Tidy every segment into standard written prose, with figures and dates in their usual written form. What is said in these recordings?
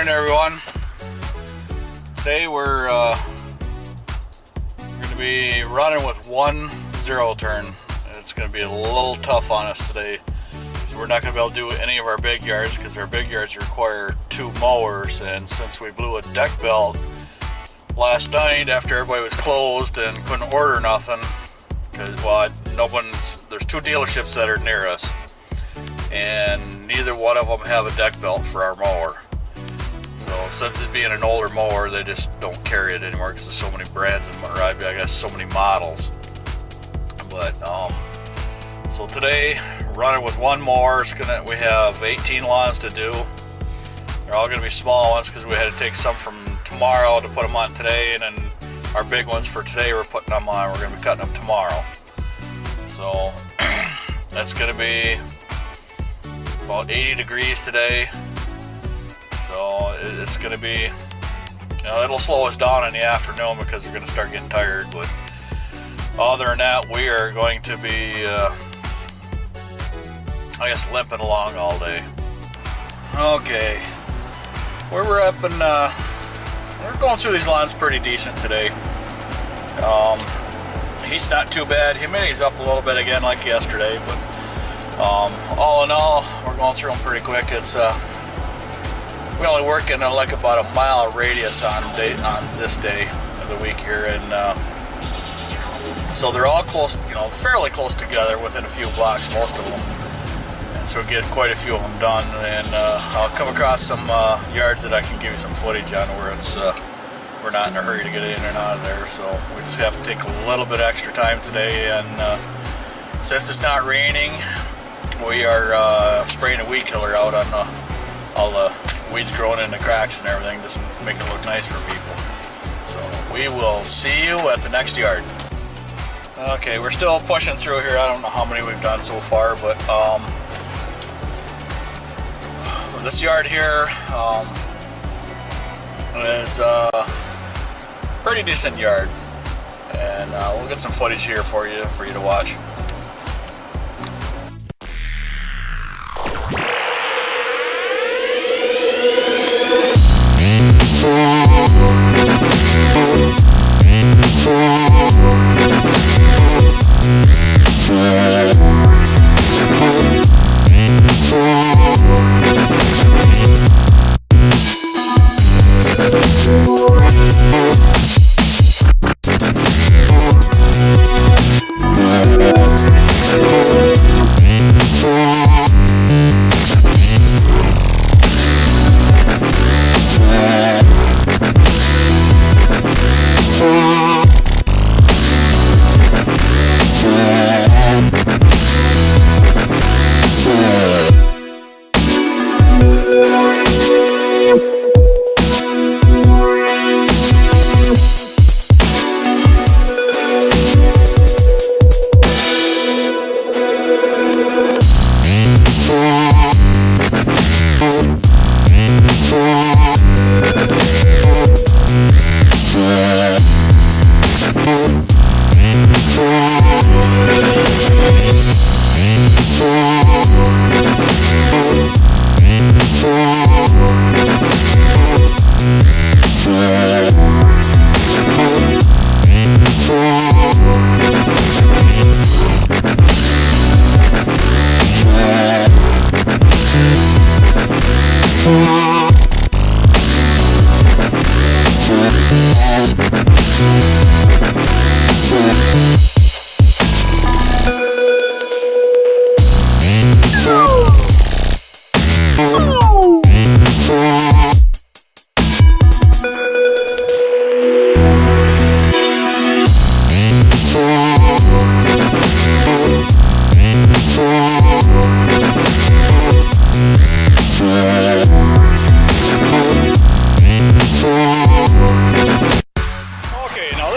morning, everyone. Today we're going to be running with one zero turn. It's going to be a little tough on us today, so we're not going to be able to do any of our big yards because our big yards require 2 mowers. And since we blew a deck belt last night after everybody was closed and couldn't order nothing, because there's 2 dealerships that are near us, and neither one of them have a deck belt for our mower. So since it's being an older mower, they just don't carry it anymore because there's so many brands and I guess so many models. But so today running with one mower. We have 18 lawns to do. They're all going to be small ones because we had to take some from tomorrow to put them on today, and then our big ones for today we're putting them on. We're going to be cutting them tomorrow. So that's going to be about 80 degrees today. So it's going to be, it'll slow us down in the afternoon because we're going to start getting tired. But other than that, we are going to be, limping along all day. Okay, we're up and we're going through these lawns pretty decent today. He's not too bad. Humidity's up a little bit again like yesterday, but all in all, we're going through them pretty quick. It's we only work in like about a mile radius on this day of the week here, and so they're all close, fairly close together, within a few blocks, most of them. And so we get quite a few of them done, and I'll come across some yards that I can give you some footage on where it's we're not in a hurry to get in and out of there. So we just have to take a little bit extra time today, and since it's not raining, we are spraying a weed killer out on all the weeds growing in the cracks and everything, just to make it look nice for people. So we will see you at the next yard. Okay, we're still pushing through here. I don't know how many we've done so far, but this yard here is a pretty decent yard, and we'll get some footage here for you to watch.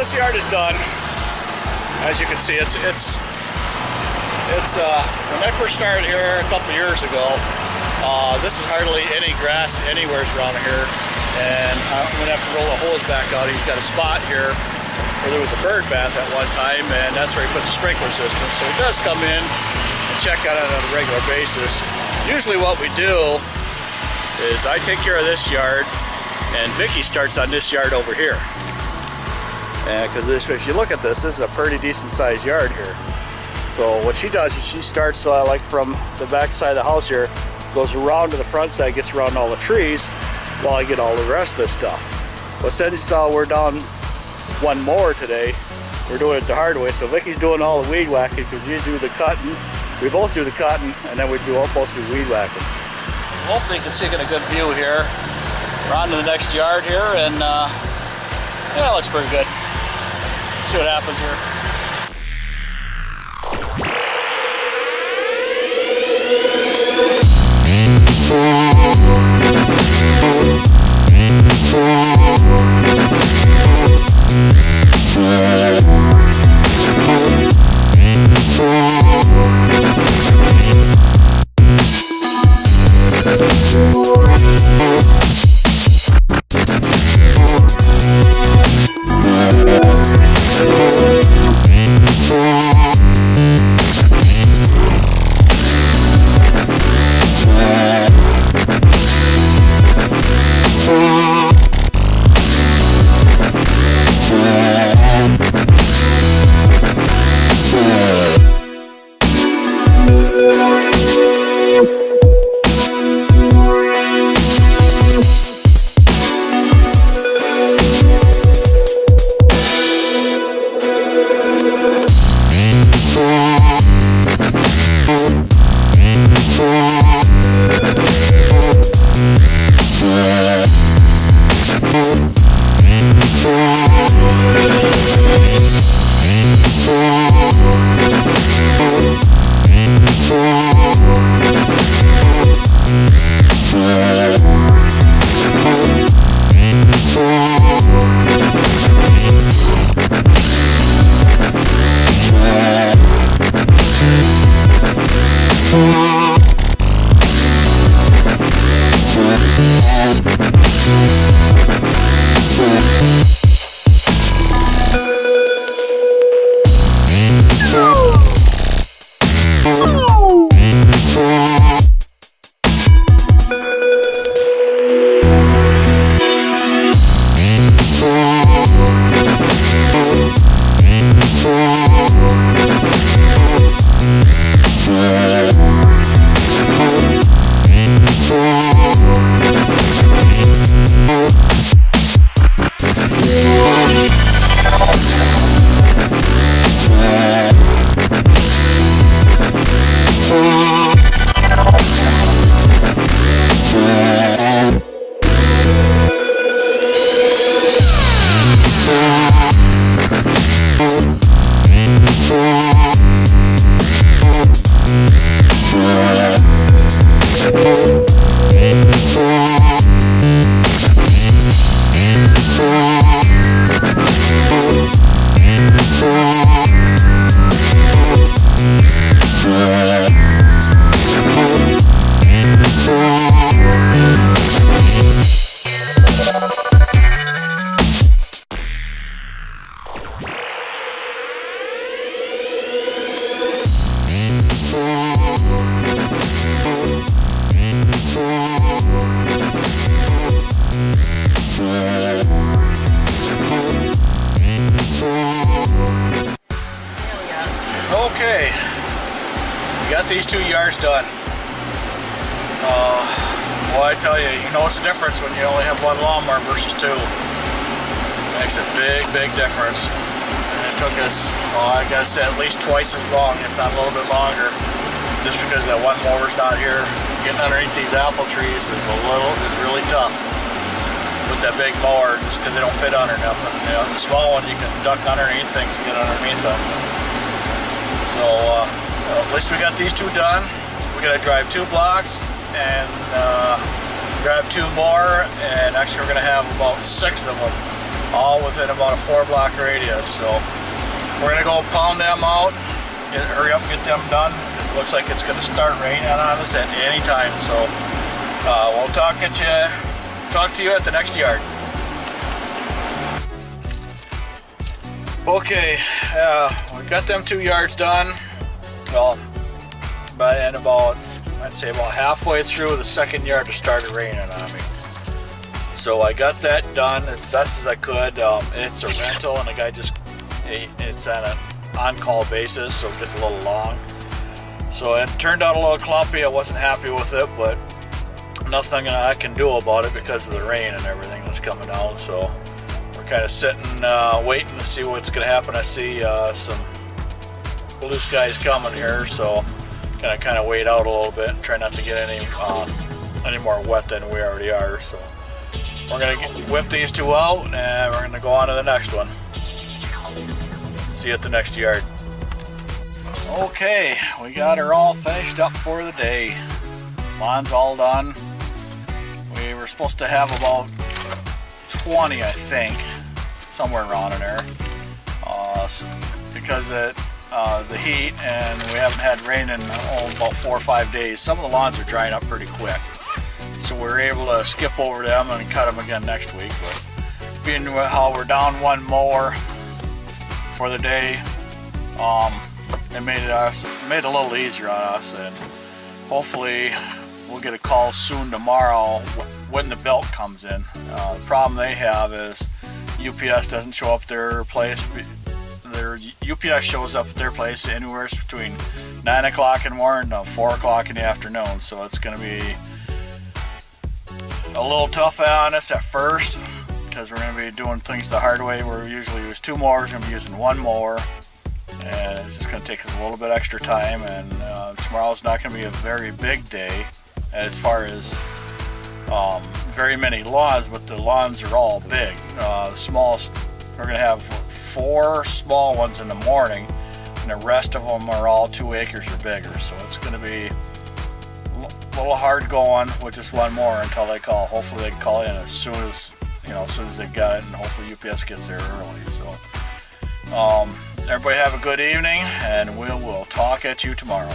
This yard is done. As you can see, it's when I first started here a couple years ago, this was hardly any grass anywhere around here, and I'm gonna have to roll the hose back out. He's got a spot here where there was a bird bath at one time, and that's where he puts the sprinkler system. So he does come in and check on it on a regular basis. Usually what we do is I take care of this yard, and Vicki starts on this yard over here. And because if you look at this is a pretty decent sized yard here. So what she does is she starts like from the back side of the house here, goes around to the front side, gets around all the trees, while I get all the rest of this stuff. Well, since we're down one more today, we're doing it the hard way. So Vicki's doing all the weed whacking because you do the cutting. We both do the cutting, and then we both do weed whacking. Hopefully you can see a good view here. We're on to the next yard here, and yeah, it looks pretty good. See what happens here. Okay, we got these 2 yards done. Well, I tell you, you notice the difference when you only have 1 lawnmower versus 2. Makes a big difference. And it took us, I gotta say, at least twice as long, if not a little bit longer, just because that one mower's not here. Getting underneath these apple trees is really tough with that big mower, just because they don't fit under nothing. You know, the small one, you can duck underneath things and get underneath them. So at least we got these 2 done. We gotta drive 2 blocks and grab 2 more, and actually we're gonna have about 6 of them, all within about a 4-block radius. So we're gonna go pound them out, hurry up and get them done, because it looks like it's gonna start raining on us at any time. So we'll talk to you at the next yard. Okay, we got them 2 yards done. Well, by in about I'd say about halfway through the second yard it started raining on me. So I got that done as best as I could. It's a rental, and the guy it's on an on-call basis, so it gets a little long. So it turned out a little clumpy. I wasn't happy with it, but nothing I can do about it because of the rain and everything that's coming down. So we're kind of sitting, waiting to see what's going to happen. I see some blue skies coming here, so kind of wait out a little bit and try not to get any more wet than we already are. So we're going to whip these two out, and we're going to go on to the next one. See you at the next yard. Okay, we got her all finished up for the day. Lawn's all done. We were supposed to have about 20, I think, somewhere around in there. Because of the heat, and we haven't had rain in about 4 or 5 days. Some of the lawns are drying up pretty quick. So we were able to skip over them and cut them again next week. But being how we're down one mower for the day, it made it a little easier on us, and hopefully we'll get a call soon tomorrow when the belt comes in. The problem they have is UPS doesn't show up their place. Their UPS shows up at their place anywhere between 9 o'clock in the morning to 4 o'clock in the afternoon. So it's going to be a little tough on us at first, because we're going to be doing things the hard way. Where we usually use 2 mowers, we're going to be using 1 mower. And it's just going to take us a little bit extra time, and tomorrow's not going to be a very big day as far as very many lawns, but the lawns are all big. The smallest, we're going to have 4 small ones in the morning, and the rest of them are all 2 acres or bigger. So it's going to be a little hard going with just 1 more until they call. Hopefully they can call in as soon as they got it, and hopefully UPS gets there early. So everybody have a good evening, and we'll talk at you tomorrow.